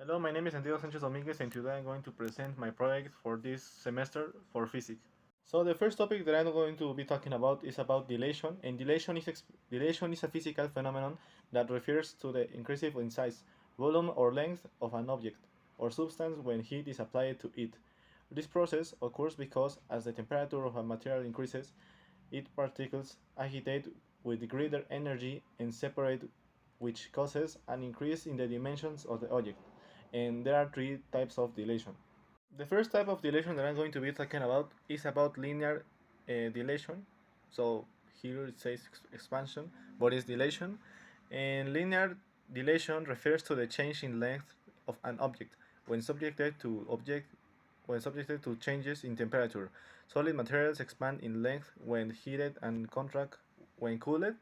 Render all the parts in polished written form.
Hello, my name is Santiago Sanchez Dominguez, and today I'm going to present my project for this semester for physics. So the first topic that I'm going to be talking about is about dilation, and dilation is a physical phenomenon that refers to the increase in size, volume, or length of an object or substance when heat is applied to it. This process occurs because as the temperature of a material increases, its particles agitate with greater energy and separate, which causes an increase in the dimensions of the object. And there are three types of dilation. The first type of dilation that I'm going to be talking about is about linear dilation. So here it says expansion, but it's dilation. And linear dilation refers to the change in length of an object when subjected to changes in temperature. Solid materials expand in length when heated and contract when cooled.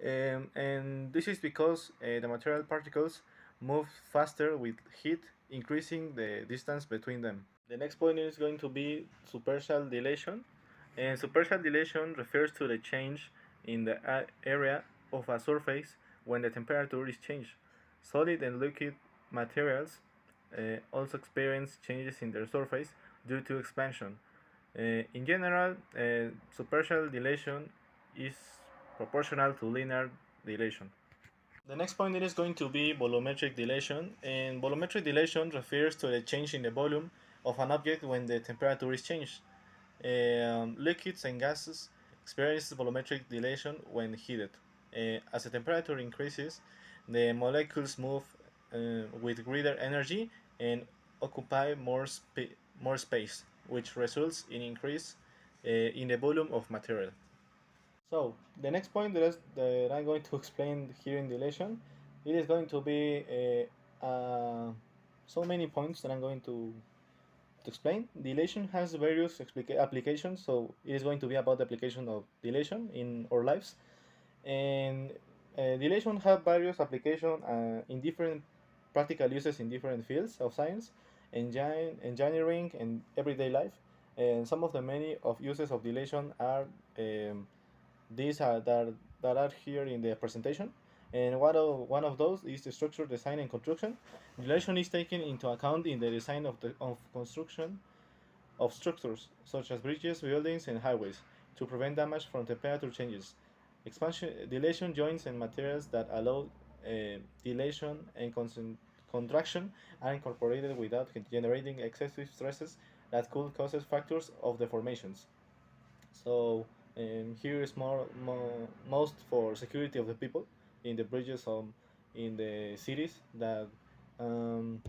And this is because the material particles move faster with heat, increasing the distance between them. The next point is going to be superficial dilation. And superficial dilation refers to the change in the area of a surface when the temperature is changed. Solid and liquid materials also experience changes in their surface due to expansion. In general, superficial dilation is proportional to linear dilation. The next point is going to be volumetric dilation, and volumetric dilation refers to the change in the volume of an object when the temperature is changed. Liquids and gases experience volumetric dilation when heated. As the temperature increases, the molecules move with greater energy and occupy more space, which results in increase in the volume of material. So the next point that I'm going to explain here in dilation, it is going to be so many points that I'm going to explain. Dilation has various applications, so it is going to be about the application of dilation in our lives. And dilation have various applications in different practical uses in different fields of science, engineering, and everyday life. And some of the many of uses of dilation are these are that are here in the presentation. And one of those is the structure design and construction. Dilation is taken into account in the design of construction of structures such as bridges, buildings, and highways to prevent damage from temperature changes. Dilation joints and materials that allow dilation and contraction are incorporated without generating excessive stresses that could cause factors of deformations. So here is most for security of the people in the bridges in the cities that um,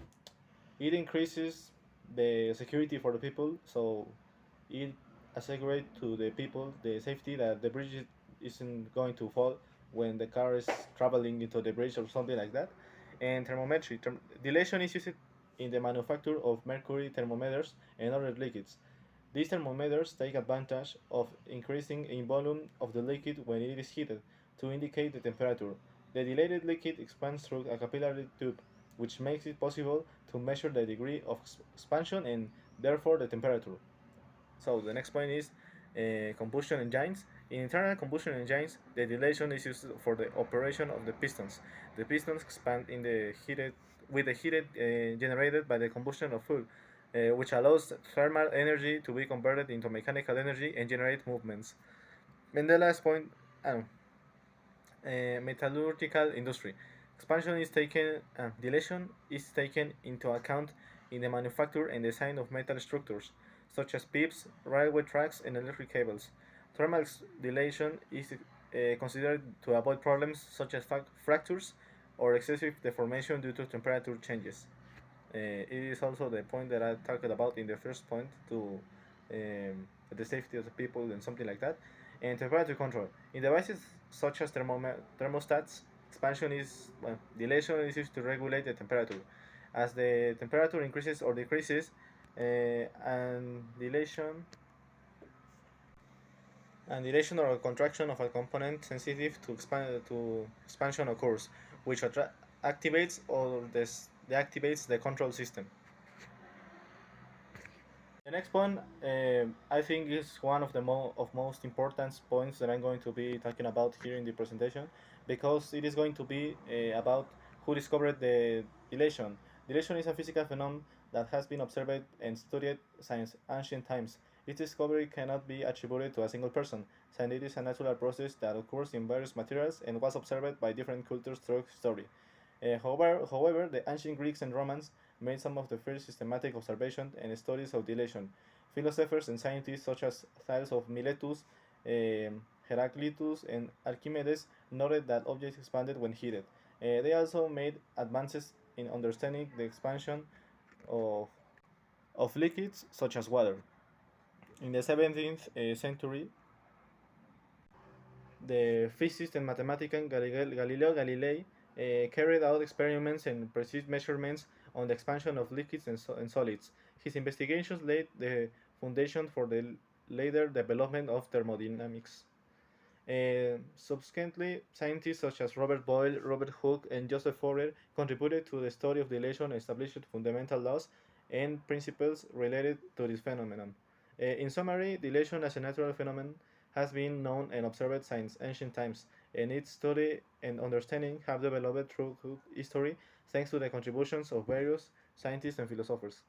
it increases the security for the people, so it assegurates to the people the safety that the bridge isn't going to fall when the car is traveling into the bridge or something like that. And thermometry. Dilation is used in the manufacture of mercury thermometers and other liquids. These thermometers take advantage of increasing in volume of the liquid when it is heated to indicate the temperature. The dilated liquid expands through a capillary tube, which makes it possible to measure the degree of expansion and therefore the temperature. So the next point is combustion engines. In internal combustion engines, the dilation is used for the operation of the pistons. The pistons expand in the heated with the heat generated by the combustion of fuel, which allows thermal energy to be converted into mechanical energy and generate movements. And the last point, metallurgical industry. Dilation is taken into account in the manufacture and design of metal structures, such as pipes, railway tracks, and electric cables. Thermal dilation is considered to avoid problems such as fractures or excessive deformation due to temperature changes. It is also the point that I talked about in the first point to the safety of the people and something like that. And temperature control. In devices such as thermostats, dilation is used to regulate the temperature. As the temperature increases or decreases, and dilation or contraction of a component sensitive to expansion occurs, which activates or deactivates the control system. The next point, I think, is one of the most important points that I'm going to be talking about here in the presentation, because it is going to be about who discovered the dilation. Dilation is a physical phenomenon that has been observed and studied since ancient times. Its discovery cannot be attributed to a single person, since it is a natural process that occurs in various materials and was observed by different cultures through history. However, the ancient Greeks and Romans made some of the first systematic observations and studies of dilation. Philosophers and scientists such as Thales of Miletus, Heraclitus, and Archimedes noted that objects expanded when heated. They also made advances in understanding the expansion of, of liquids such as water. In the 17th century, the physicist and mathematician Galileo Galilei carried out experiments and precise measurements on the expansion of liquids and solids. His investigations laid the foundation for the later development of thermodynamics. Subsequently, scientists such as Robert Boyle, Robert Hooke, and Joseph Fourier contributed to the study of dilation and established fundamental laws and principles related to this phenomenon. In summary, dilation as a natural phenomenon has been known and observed since ancient times, and its study and understanding have developed through history thanks to the contributions of various scientists and philosophers.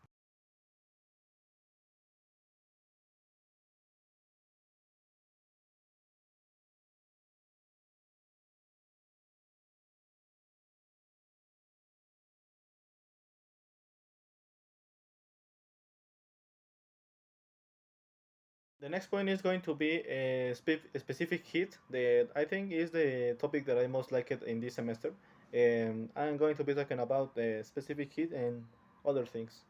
The next point is going to be a specific heat that I think is the topic that I most liked in this semester. I'm going to be talking about the specific heat and other things.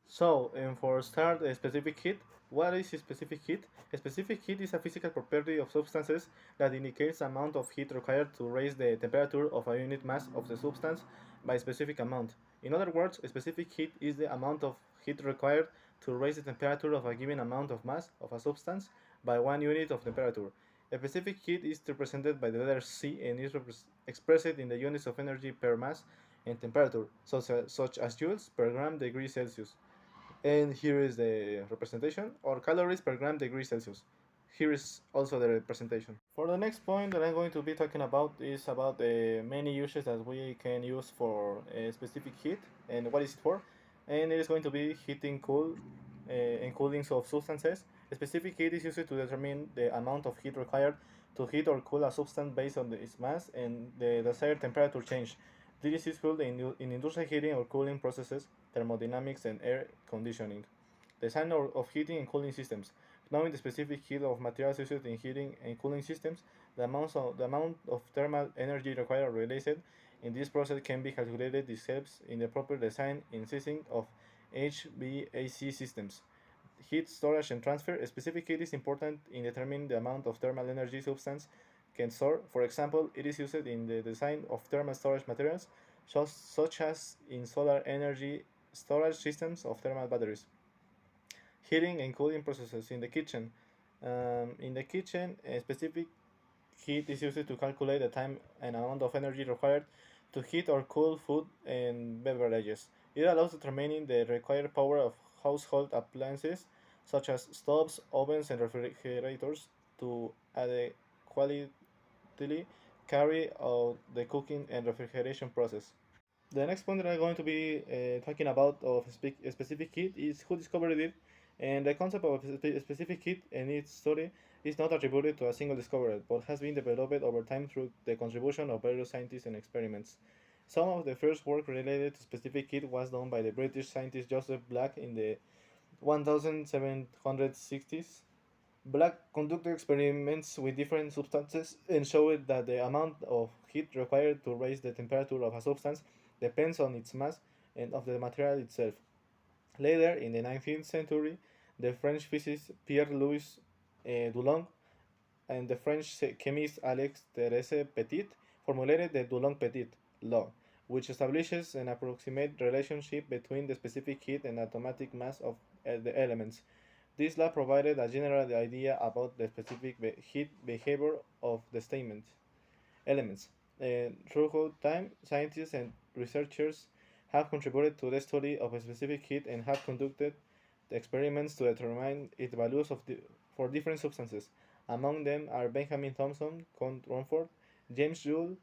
So, for start, a specific heat. What is a specific heat? A specific heat is a physical property of substances that indicates the amount of heat required to raise the temperature of a unit mass of the substance by a specific amount. In other words, a specific heat is the amount of heat required to raise the temperature of a given amount of mass of a substance by 1 unit of temperature. A specific heat is represented by the letter C and is expressed in the units of energy per mass and temperature, such as joules per gram degree Celsius. And here is the representation, or calories per gram degree Celsius. Here is also the representation. For the next point that I'm going to be talking about is about the many uses that we can use for a specific heat and what is it for. And it is going to be heating and cooling of substances. A specific heat is used to determine the amount of heat required to heat or cool a substance based on its mass and the desired temperature change. This is useful in industrial heating or cooling processes, thermodynamics, and air conditioning. Design of heating and cooling systems. Knowing the specific heat of materials used in heating and cooling systems, the amount of thermal energy required or released in this process can be calculated. This helps in the proper design and system of HVAC systems. Heat storage and transfer. A specific heat is important in determining the amount of thermal energy substance can store. For example, it is used in the design of thermal storage materials, such as in solar energy storage systems of thermal batteries. Heating and cooling processes in the kitchen. In the kitchen, a specific heat is used to calculate the time and amount of energy required to heat or cool food and beverages. It allows determining the required power of household appliances such as stoves, ovens, and refrigerators to adequately carry out the cooking and refrigeration process. The next point that I'm going to be talking about of a specific heat is who discovered it, and the concept of a specific heat and its study is not attributed to a single discoverer, but has been developed over time through the contribution of various scientists and experiments. Some of the first work related to specific heat was done by the British scientist Joseph Black in the 1760s. Black conducted experiments with different substances and showed that the amount of heat required to raise the temperature of a substance depends on its mass and of the material itself. Later, in the 19th century, the French physicist Pierre-Louis Dulong and the French chemist Alex Therese Petit formulated the Dulong-Petit law, which establishes an approximate relationship between the specific heat and atomic mass of the elements. This law provided a general idea about the specific heat behavior of the statement elements. Throughout time, scientists and researchers have contributed to the study of a specific heat and have conducted the experiments to determine its values for different substances. Among them are Benjamin Thomson, Count Rumford, James Joule,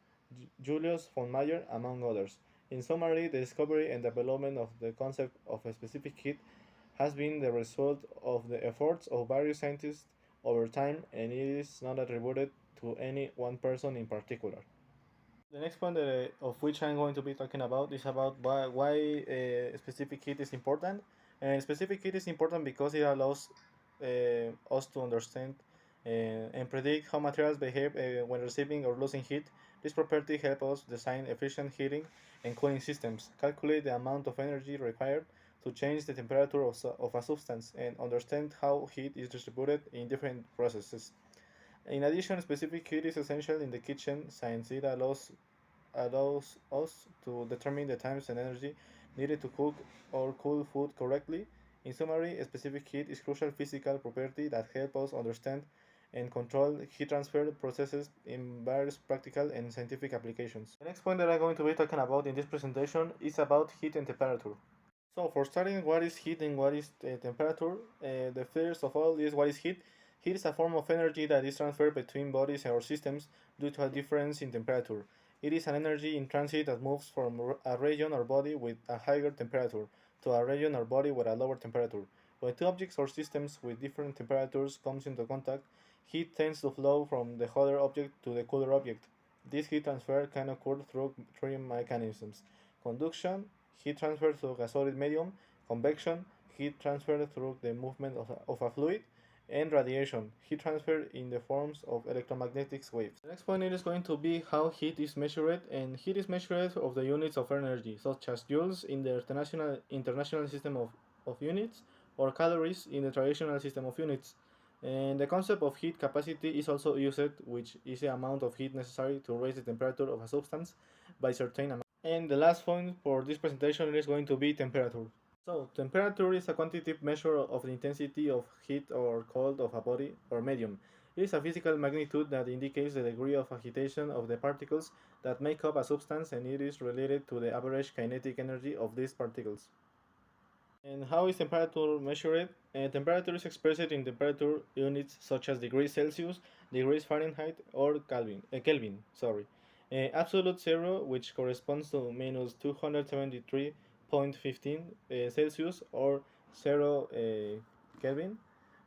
Julius von Mayer, among others. In summary, the discovery and development of the concept of a specific heat has been the result of the efforts of various scientists over time, and it is not attributed to any one person in particular. The next point of which I'm going to be talking about is about why specific heat is important. And specific heat is important because it allows us to understand and predict how materials behave when receiving or losing heat. This property helps us design efficient heating and cooling systems, calculate the amount of energy required to change the temperature of a substance, and understand how heat is distributed in different processes. In addition, specific heat is essential in the kitchen since it allows us to determine the times and energy needed to cook or cool food correctly. In summary, a specific heat is crucial physical property that helps us understand and control heat transfer processes in various practical and scientific applications. The next point that I'm going to be talking about in this presentation is about heat and temperature. So for starting, what is heat and what is temperature? The first of all is what is heat. Heat is a form of energy that is transferred between bodies or systems due to a difference in temperature. It is an energy in transit that moves from a region or body with a higher temperature to a region or body with a lower temperature. When two objects or systems with different temperatures comes into contact, heat tends to flow from the hotter object to the cooler object. This heat transfer can occur through three mechanisms: conduction, heat transfer through a solid medium; convection, heat transfer through the movement of a fluid; and radiation, heat transfer in the forms of electromagnetic waves. The next point is going to be how heat is measured, and heat is measured of the units of energy, such as joules in the international system of units, or calories in the traditional system of units. And the concept of heat capacity is also used, which is the amount of heat necessary to raise the temperature of a substance by certain amount. And the last point for this presentation is going to be temperature. So, temperature is a quantitative measure of the intensity of heat or cold of a body or medium. It is a physical magnitude that indicates the degree of agitation of the particles that make up a substance, and it is related to the average kinetic energy of these particles. And how is temperature measured? Temperature is expressed in temperature units such as degrees Celsius, degrees Fahrenheit, or Kelvin. Sorry. Absolute zero, which corresponds to minus 273.15 Celsius or 0 Kelvin.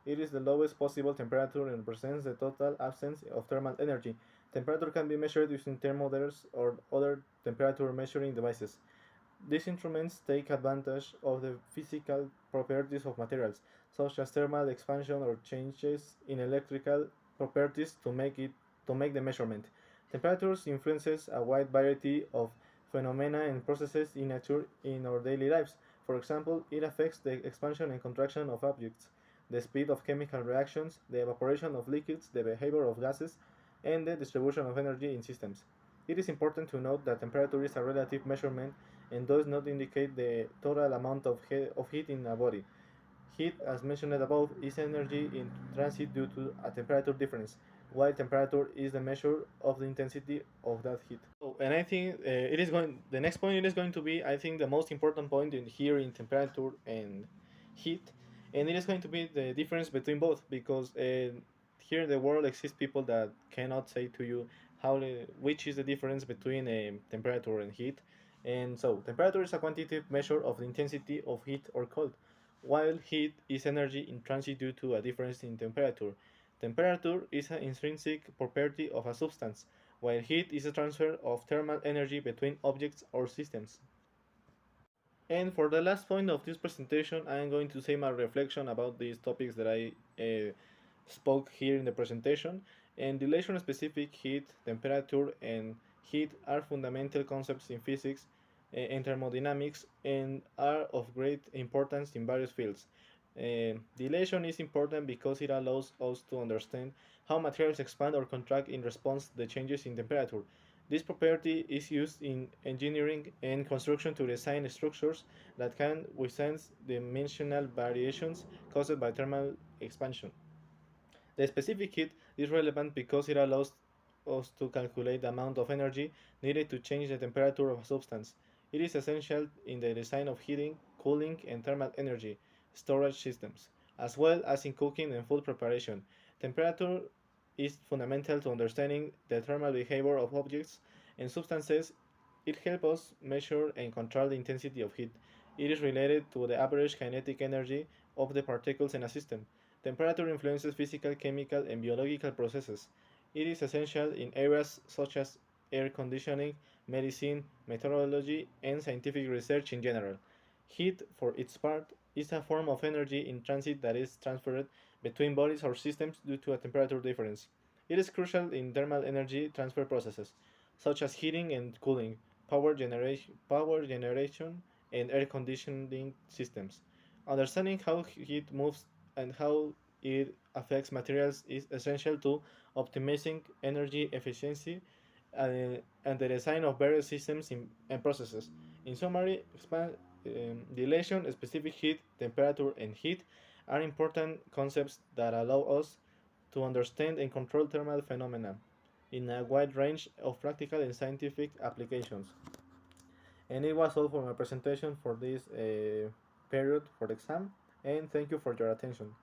It is the lowest possible temperature and represents the total absence of thermal energy. Temperature can be measured using thermometers or other temperature measuring devices. These instruments take advantage of the physical properties of materials, such as thermal expansion or changes in electrical properties to make the measurement. Temperatures influences a wide variety of phenomena and processes in nature in our daily lives. For example, it affects the expansion and contraction of objects, the speed of chemical reactions, the evaporation of liquids, the behavior of gases, and the distribution of energy in systems. It is important to note that temperature is a relative measurement and does not indicate the total amount of heat in a body. Heat, as mentioned above, is energy in transit due to a temperature difference, while temperature is the measure of the intensity of that heat. So, and I think it is going. The next point it is going to be, I think, the most important point in here in temperature and heat, and it is going to be the difference between both, because here in the world exist people that cannot say to you which is the difference between temperature and heat. And so temperature is a quantitative measure of the intensity of heat or cold, while heat is energy in transit due to a difference in temperature. Temperature is an intrinsic property of a substance, while heat is a transfer of thermal energy between objects or systems. And for the last point of this presentation, I am going to say my reflection about these topics that I spoke here in the presentation. And dilation specific heat, temperature, and heat are fundamental concepts in physics and thermodynamics and are of great importance in various fields. Dilation is important because it allows us to understand how materials expand or contract in response to the changes in temperature. This property is used in engineering and construction to design structures that can withstand dimensional variations caused by thermal expansion. The specific heat is relevant because it allows us to calculate the amount of energy needed to change the temperature of a substance. It is essential in the design of heating, cooling, and thermal energy storage systems, as well as in cooking and food preparation. Temperature is fundamental to understanding the thermal behavior of objects and substances It helps us measure and control the intensity of heat. It is related to the average kinetic energy of the particles in a system. Temperature influences physical, chemical, and biological processes. It is essential in areas such as air conditioning, medicine, meteorology, and scientific research in general. Heat, for its part, is a form of energy in transit that is transferred between bodies or systems due to a temperature difference. It is crucial in thermal energy transfer processes, such as heating and cooling, power generation, and air conditioning systems. Understanding how heat moves and how it affects materials is essential to optimizing energy efficiency and the design of various systems and processes. In summary, dilation, specific heat, temperature, and heat are important concepts that allow us to understand and control thermal phenomena in a wide range of practical and scientific applications. And it was all for my presentation for this period for the exam. And thank you for your attention.